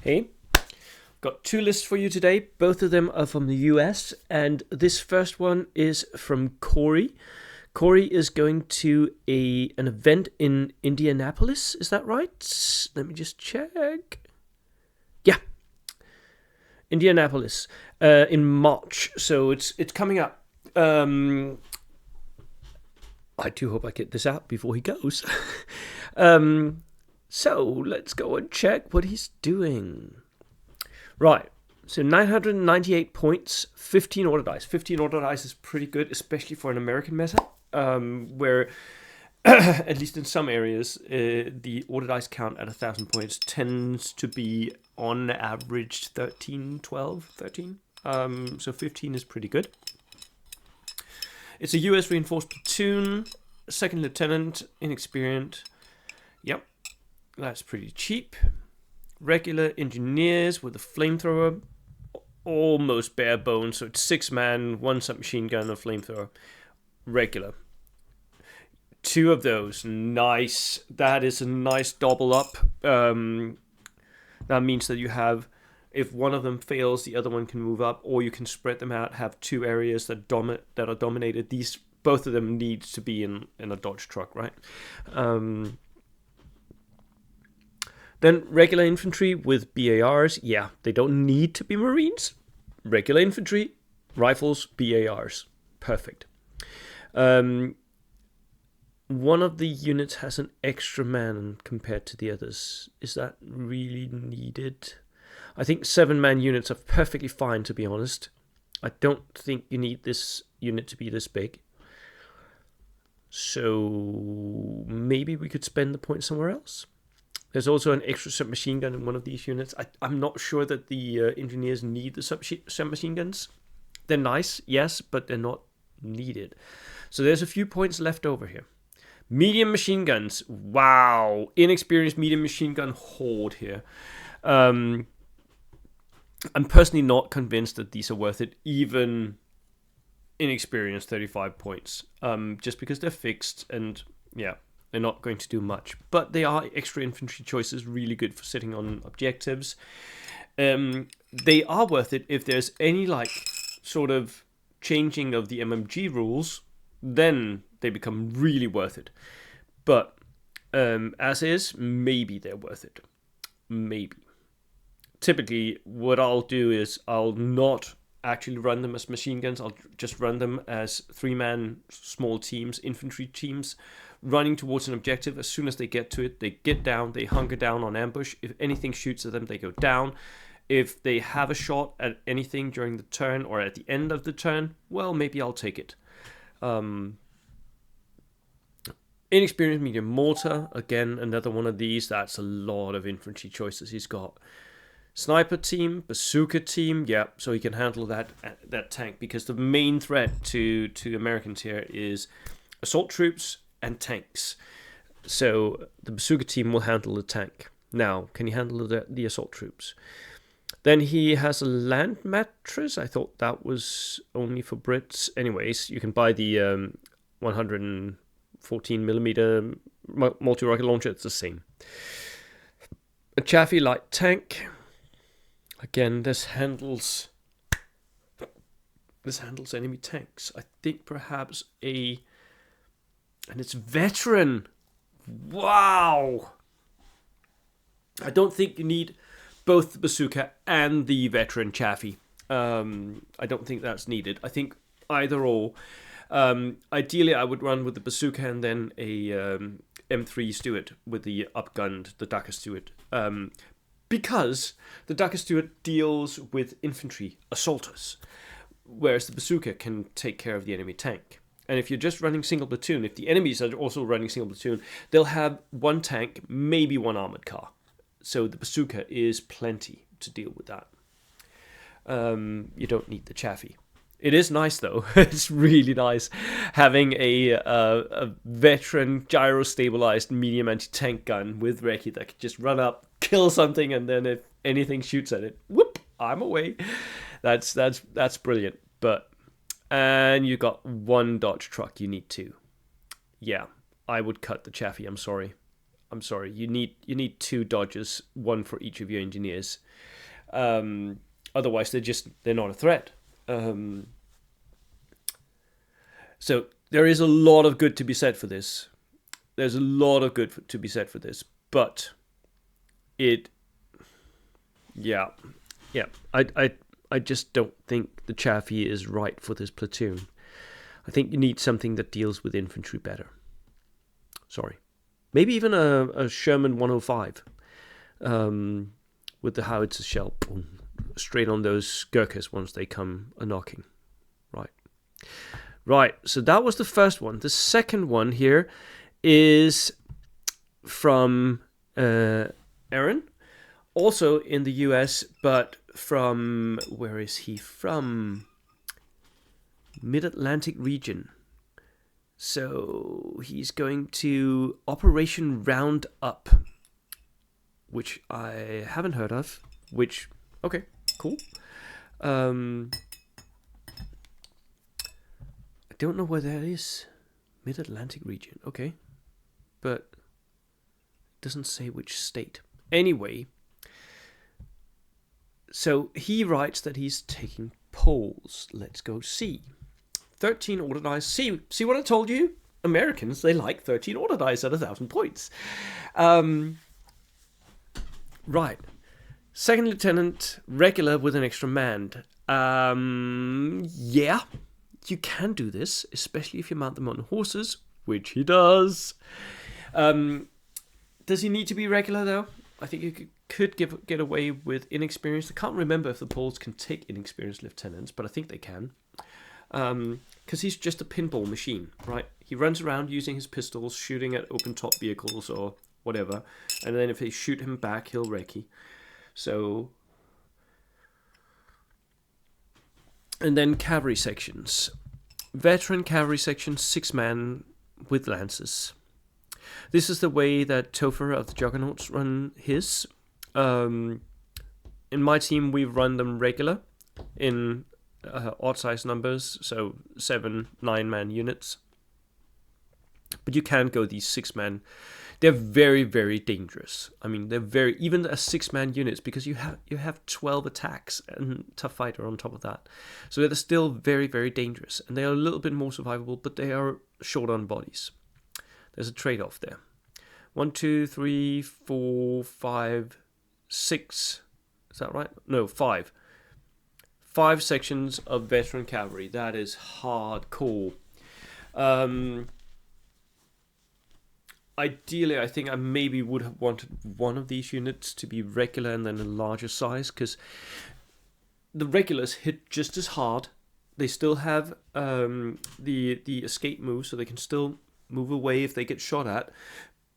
Hey, got two lists for you today. Both of them are from the US, and this first one is from Corey. Corey is going to an event in Indianapolis. Is that right? Let me just check. Yeah, Indianapolis in March. So it's coming up. I do hope I get this out before he goes. um, so let's go and check what he's doing. Right. So 998 points, 15 order dice. 15 order dice is pretty good, especially for an American meta, where, at least in some areas, the order dice count at 1,000 points tends to be on average 13, 12, 13. So 15 is pretty good. It's a US reinforced platoon, second lieutenant, inexperienced. Yep, that's pretty cheap. Regular engineers with a flamethrower, almost bare bones. So it's 6 man, 1 submachine gun, a flamethrower. Regular. 2 of those, nice. That is a nice double up. That means that you have, if one of them fails, the other one can move up, or you can spread them out. Have 2 areas that are dominated. Both of them needs to be in a Dodge truck, right? Then regular infantry with BARs. Yeah, they don't need to be Marines. Regular infantry, rifles, BARs. Perfect. One of the units has an extra man compared to the others. Is that really needed? I think 7-man units are perfectly fine, to be honest. I don't think you need this unit to be this big. So maybe we could spend the point somewhere else. There's also an extra submachine gun in one of these units. I'm not sure that the engineers need the submachine guns. They're nice, yes, but they're not needed. So there's a few points left over here. Medium machine guns. Wow. Inexperienced medium machine gun horde here. I'm personally not convinced that these are worth it, even inexperienced 35 points. Just because they're fixed and, yeah, they're not going to do much. But they are extra infantry choices, really good for sitting on objectives. They are worth it if there's any, sort of changing of the MMG rules, then they become really worth it. But as is, maybe they're worth it. Maybe. Typically, what I'll do is I'll not actually run them as machine guns. I'll just run them as 3-man small teams, infantry teams, running towards an objective. As soon as they get to it, they get down, they hunker down on ambush. If anything shoots at them, they go down. If they have a shot at anything during the turn or at the end of the turn, well, maybe I'll take it. Inexperienced medium mortar, again, another one of these. That's a lot of infantry choices he's got. Sniper team, bazooka team, yeah, so he can handle that tank, because the main threat to Americans here is assault troops and tanks. So the bazooka team will handle the tank. Now, can he handle the assault troops? Then he has a land mattress. I thought that was only for Brits. Anyways, you can buy the 114mm multi-rocket launcher. It's the same. A Chaffee light tank. Again, this handles enemy tanks. I think perhaps and it's veteran. Wow. I don't think you need both the bazooka and the veteran Chaffee. I don't think that's needed. I think either or. Ideally, I would run with the bazooka and then a M3 Stuart with the upgunned, the Dakar Stuart. Because the Dakar Stuart deals with infantry assaulters, whereas the bazooka can take care of the enemy tank. And if you're just running single platoon, if the enemies are also running single platoon, they'll have 1 tank, maybe 1 armored car. So the bazooka is plenty to deal with that. You don't need the Chaffee. It is nice, though. It's really nice having a veteran gyro-stabilized medium anti-tank gun with recce that can just run up, kill something, and then if anything shoots at it, whoop, I'm away. That's brilliant. And you got 1 Dodge truck. You need 2. Yeah, I would cut the Chaffee. I'm sorry. I'm sorry. You need 2 dodges, 1 for each of your engineers. Otherwise, they're not a threat. So there is a lot of good to be said for this. There's a lot of good to be said for this, but yeah. I just don't think the Chaffee is right for this platoon. I think you need something that deals with infantry better. Sorry. Maybe even a Sherman 105 with the howitzer shell straight on those Gurkhas once they come a-knocking. Right, so that was the first one. The second one here is from Aaron, also in the US, but from, where is he from? Mid-Atlantic region. So he's going to Operation Roundup, which I haven't heard of, okay, cool. I don't know where that is. Mid-Atlantic region, okay. But it doesn't say which state. Anyway, so he writes that he's taking Poles. Let's go see. 13 order dice. See what I told you? Americans, they like 13 order dice at 1,000 points. Right. Second lieutenant, regular with an extra man. Yeah, you can do this, especially if you mount them on horses, which he does. Does he need to be regular, though? I think you could get away with inexperienced. I can't remember if the Poles can take inexperienced lieutenants, but I think they can. Because he's just a pinball machine, right? He runs around using his pistols, shooting at open-top vehicles or whatever, and then if they shoot him back, he'll recce. So, and then cavalry sections. Veteran cavalry section, 6-man with lances. This is the way that Topher of the Juggernauts run his. In my team, we run them regular in odd size numbers, so 7, 9-man units. But you can go these 6-man. They're very, very dangerous. I mean, they're very, even as 6-man units, because you have 12 attacks and tough fighter on top of that. So they're still very, very dangerous, and they are a little bit more survivable, but they are short on bodies. There's a trade-off there. 1, 2, 3, 4, 5, 6. Is that right? No, 5. 5 sections of veteran cavalry. That is hardcore. Ideally, I think I maybe would have wanted one of these units to be regular and then a larger size, because the regulars hit just as hard. They still have the escape move, so they can still move away if they get shot at.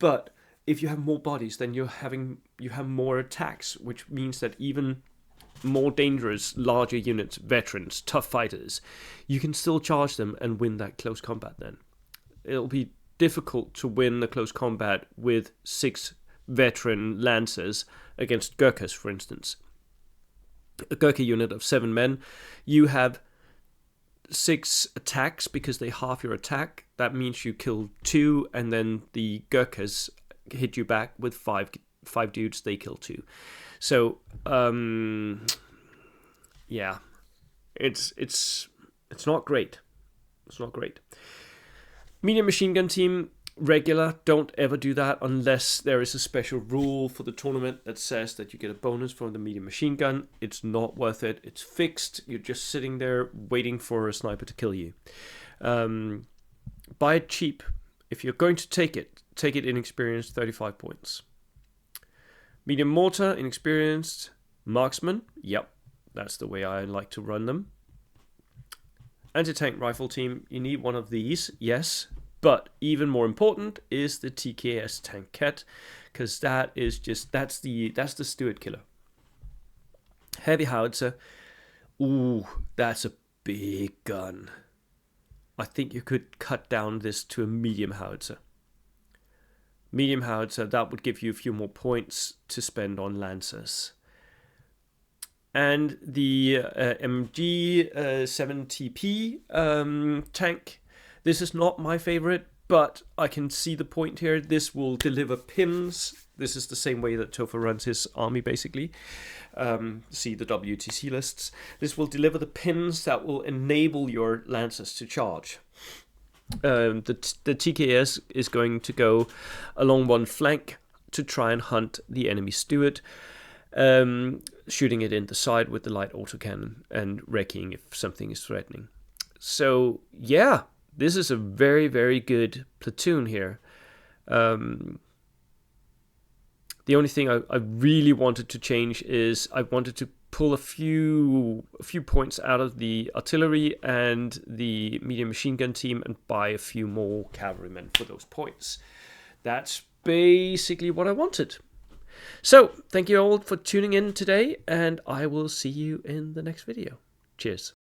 But if you have more bodies, then you have more attacks, which means that even more dangerous, larger units, veterans, tough fighters, you can still charge them and win that close combat then. It'll be difficult to win the close combat with 6 veteran lancers against Gurkhas, for instance. A Gurkha unit of 7 men, you have 6 attacks because they half your attack. That means you kill 2, and then the Gurkhas hit you back with 5 dudes, they kill 2. So, yeah, it's not great. It's not great. Medium machine gun team, regular. Don't ever do that unless there is a special rule for the tournament that says that you get a bonus from the medium machine gun. It's not worth it. It's fixed. You're just sitting there waiting for a sniper to kill you. Buy it cheap. If you're going to take it inexperienced, 35 points. Medium mortar, inexperienced. Marksman, yep, that's the way I like to run them. Anti-tank rifle team, you need one of these, yes. But even more important is the TKS Tankette, because that's the Stuart killer. Heavy howitzer, ooh, that's a big gun. I think you could cut down this to a medium howitzer. Medium howitzer, that would give you a few more points to spend on lancers. And the MG 7TP tank. This is not my favorite. but I can see the point here. This will deliver pins. This is the same way that Topher runs his army, basically. See the WTC lists. This will deliver the pins that will enable your lancers to charge. The TKS is going to go along one flank to try and hunt the enemy Stuart, shooting it in the side with the light autocannon and wrecking if something is threatening. So yeah, this is a very, very good platoon here. The only thing I really wanted to change is I wanted to pull a few points out of the artillery and the medium machine gun team and buy a few more cavalrymen for those points. That's basically what I wanted. So, thank you all for tuning in today, and I will see you in the next video. Cheers.